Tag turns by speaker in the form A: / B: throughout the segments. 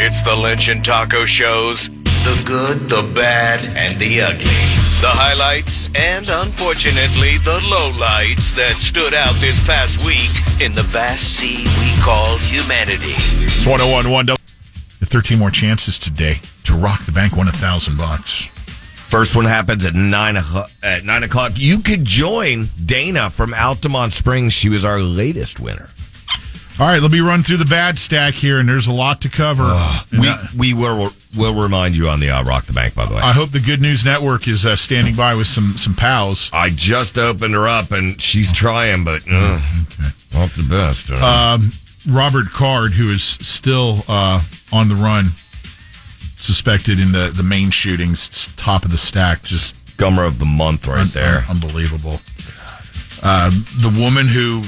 A: It's the Lynch and Taco Shows. The good, the bad, and the ugly. The highlights and, unfortunately, the lowlights that stood out this past week in the vast sea we call humanity.
B: It's 101.1. 13 more chances today to rock the bank, win $1,000.
C: First one happens at 9 o'clock. You could join Dana from Altamont Springs. She was our latest winner.
B: All right, let me run through the bad stack here, and there's a lot to cover.
C: We will remind you on the Rock the Bank, by the way.
B: I hope the Good News Network is standing by with some pals.
C: I just opened her up, and she's trying, but not the best.
B: Robert Card, who is still on the run, suspected in the Maine shootings, top of the stack. Just
C: Scummer of the month right there.
B: Unbelievable. The woman who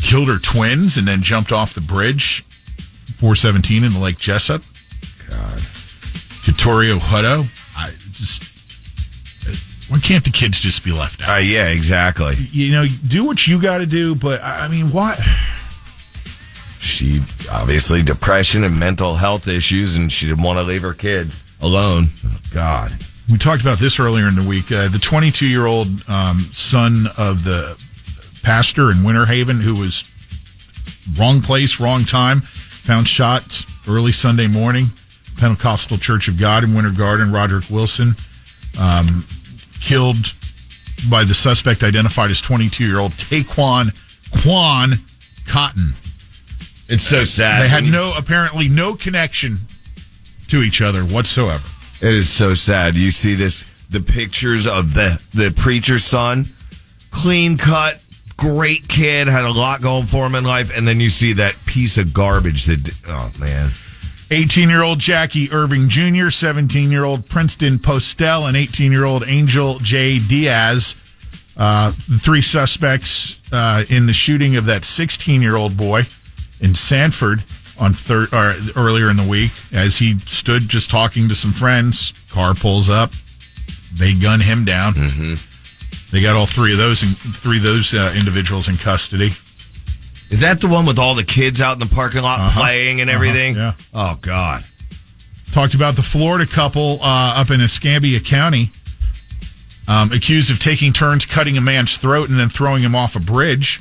B: killed her twins and then jumped off the bridge, 417 in Lake Jessup.
C: God.
B: Vittorio Hutto. Why can't the kids just be left out?
C: Yeah, exactly.
B: You know, do what you got to do, but I mean, what?
C: She obviously depression and mental health issues, and she didn't want to leave her kids alone. Oh, God.
B: We talked about this earlier in the week. The 22-year-old son of the pastor in Winter Haven, who was wrong place, wrong time, found shot early Sunday morning. Pentecostal Church of God in Winter Garden. Roderick Wilson, killed by the suspect identified as 22-year-old Taquan Cotton.
C: It's so sad.
B: They had apparently no connection to each other whatsoever.
C: It is so sad. You see the pictures of the preacher's son, clean cut, great kid, had a lot going for him in life, and then you see that piece of garbage that, oh, man.
B: 18-year-old Jackie Irving Jr., 17-year-old Princeton Postel, and 18-year-old Angel J. Diaz. The three suspects in the shooting of that 16-year-old boy in Sanford earlier in the week, as he stood just talking to some friends. Car pulls up. They gun him down. Mm-hmm. They got all three of those individuals in custody.
C: Is that the one with all the kids out in the parking lot playing and everything?
B: Yeah.
C: Oh, God.
B: Talked about the Florida couple up in Escambia County, accused of taking turns cutting a man's throat and then throwing him off a bridge.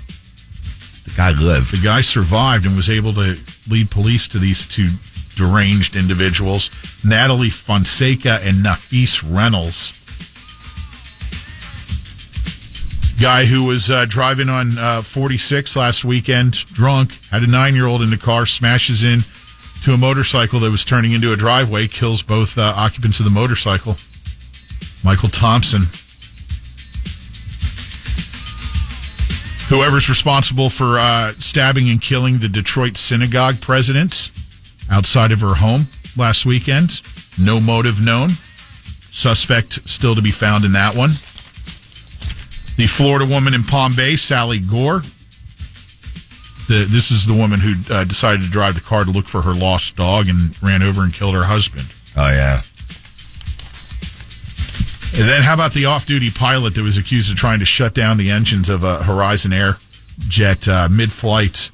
C: The guy lived.
B: The guy survived and was able to lead police to these two deranged individuals, Natalie Fonseca and Nafis Reynolds. Guy who was driving on 46 last weekend, drunk, had a 9-year-old in the car, smashes in to a motorcycle that was turning into a driveway, kills both occupants of the motorcycle. Michael Thompson. Whoever's responsible for stabbing and killing the Detroit synagogue president outside of her home last weekend. No motive known. Suspect still to be found in that one. The Florida woman in Palm Bay, Sally Gore. This is the woman who decided to drive the car to look for her lost dog and ran over and killed her husband.
C: Oh, yeah.
B: And then how about the off-duty pilot that was accused of trying to shut down the engines of a Horizon Air jet mid-flight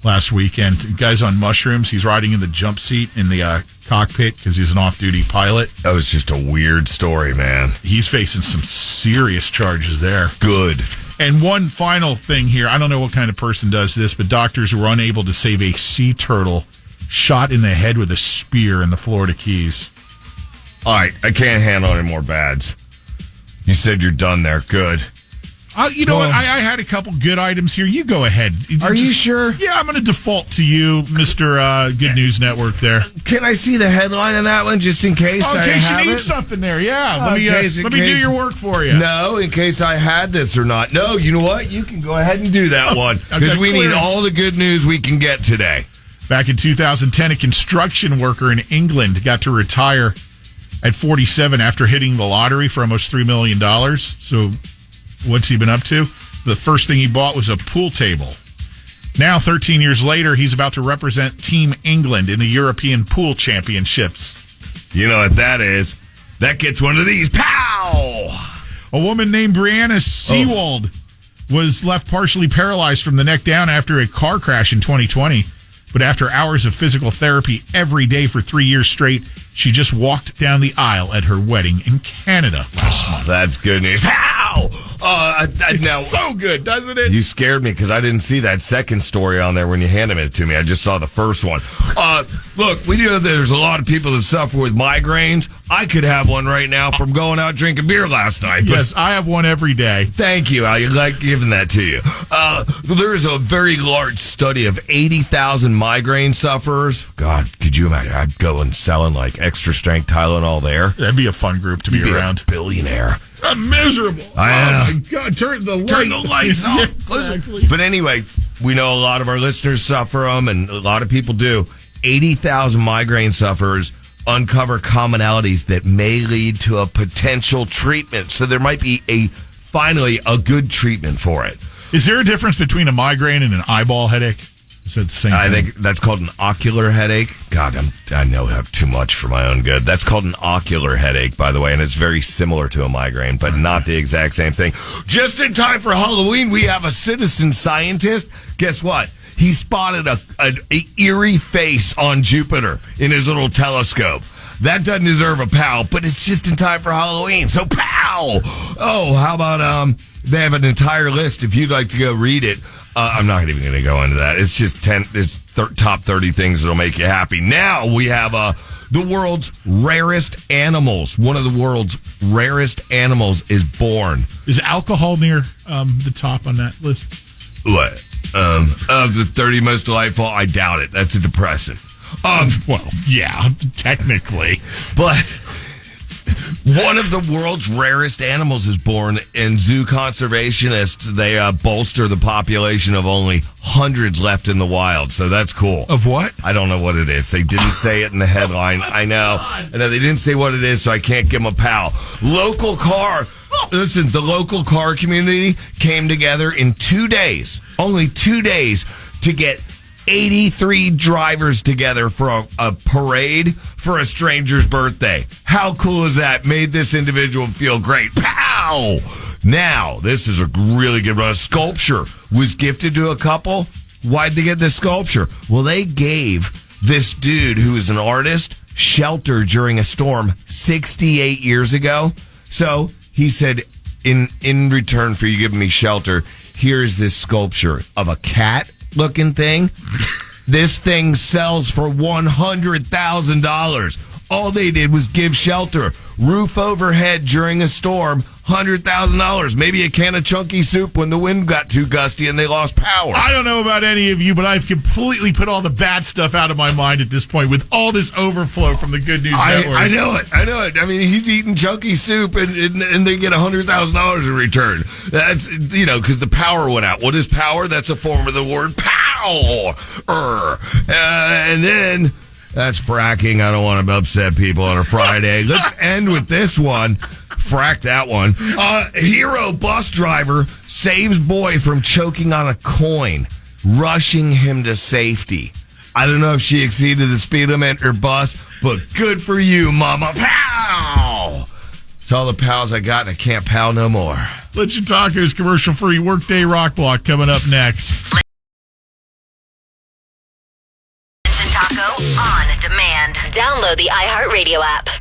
B: last weekend? The guy's on mushrooms. He's riding in the jump seat in the cockpit because he's an off-duty pilot.
C: That was just a weird story, man.
B: He's facing some serious charges there.
C: Good.
B: And one final thing here. I don't know what kind of person does this, but doctors were unable to save a sea turtle shot in the head with a spear in the Florida Keys.
C: All right, I can't handle any more bads. You said you're done there. Good.
B: You know what? I had a couple good items here. You go ahead.
C: Are you sure?
B: Yeah, I'm going to default to you, Mr. Good News Network there.
C: Can I see the headline on that one just in case I have it?
B: In case you need something there, yeah. Let me do your work for you.
C: No, in case I had this or not. No, you know what? You can go ahead and do that one because we need all the good news we can get today.
B: Back in 2010, a construction worker in England got to retire at 47 after hitting the lottery for almost $3 million. So what's he been up to? The first thing he bought was a pool table. Now, 13 years later, he's about to represent Team England in the European Pool Championships.
C: You know what that is? That gets one of these. Pow!
B: A woman named Brianna Seawald was left partially paralyzed from the neck down after a car crash in 2020. But after hours of physical therapy every day for 3 years straight, she just walked down the aisle at her wedding in Canada last month.
C: That's good news. Ow! Now,
B: so good, doesn't it?
C: you scared me because I didn't see that second story on there when you handed it to me. I just saw the first one. Look, we know that there's a lot of people that suffer with migraines. I could have one right now from going out drinking beer last night.
B: Yes, I have one every day.
C: Thank you. I like giving that to you. There's a very large study of 80,000 migraine sufferers. God, could you imagine? I'd go and selling like extra strength Tylenol there.
B: That'd be a fun group to be around.
C: A billionaire.
B: I'm miserable.
C: I know.
B: Oh my God! Turn the
C: lights off.
B: Yeah, exactly.
C: But anyway, we know a lot of our listeners suffer them, and a lot of people do. 80,000 migraine sufferers uncover commonalities that may lead to a potential treatment. So there might be finally a good treatment for it.
B: Is there a difference between a migraine and an eyeball headache? Is that the same thing?
C: I think that's called an ocular headache. God, I know I have too much for my own good. That's called an ocular headache, by the way, and it's very similar to a migraine, but not the exact same thing. Just in time for Halloween, we have a citizen scientist. Guess what? He spotted an eerie face on Jupiter in his little telescope. That doesn't deserve a pow, but it's just in time for Halloween, so pow! Oh, how about they have an entire list if you'd like to go read it. I'm not even going to go into that. It's just top 30 things that'll make you happy. Now we have the world's rarest animals. One of the world's rarest animals is born.
B: Is alcohol near the top on that list?
C: What? Of the 30 most delightful, I doubt it. That's a depressant.
B: Well, yeah, technically.
C: But one of the world's rarest animals is born, and zoo conservationists, they bolster the population of only hundreds left in the wild. So that's cool.
B: Of what?
C: I don't know what it is. They didn't say it in the headline. I know. They didn't say what it is, so I can't give them a pal. Listen, the local car community came together in 2 days, only 2 days, to get 83 drivers together for a parade for a stranger's birthday. How cool is that? Made this individual feel great. Pow! Now, this is a really good one. A sculpture was gifted to a couple. Why'd they get this sculpture? Well, they gave this dude who is an artist shelter during a storm 68 years ago. So he said, in return for you giving me shelter, here's this sculpture of a cat looking thing. This thing sells for $100,000. All they did was give shelter, roof overhead during a storm, $100,000. Maybe a can of chunky soup when the wind got too gusty and they lost power.
B: I don't know about any of you, but I've completely put all the bad stuff out of my mind at this point with all this overflow from the Good News Network.
C: I know it. I mean, he's eating chunky soup and they get $100,000 in return. That's, because the power went out. What is power? That's a form of the word pow. And then that's fracking. I don't want to upset people on a Friday. Let's end with this one. Frack that one. Hero bus driver saves boy from choking on a coin, rushing him to safety. I don't know if she exceeded the speed limit or bus, but good for you, mama. Pow! It's all the pals I got, and I can't pal no more.
B: Legend Tacos commercial-free Workday Rock Block coming up next.
D: Legend Taco on demand. Download the iHeartRadio app.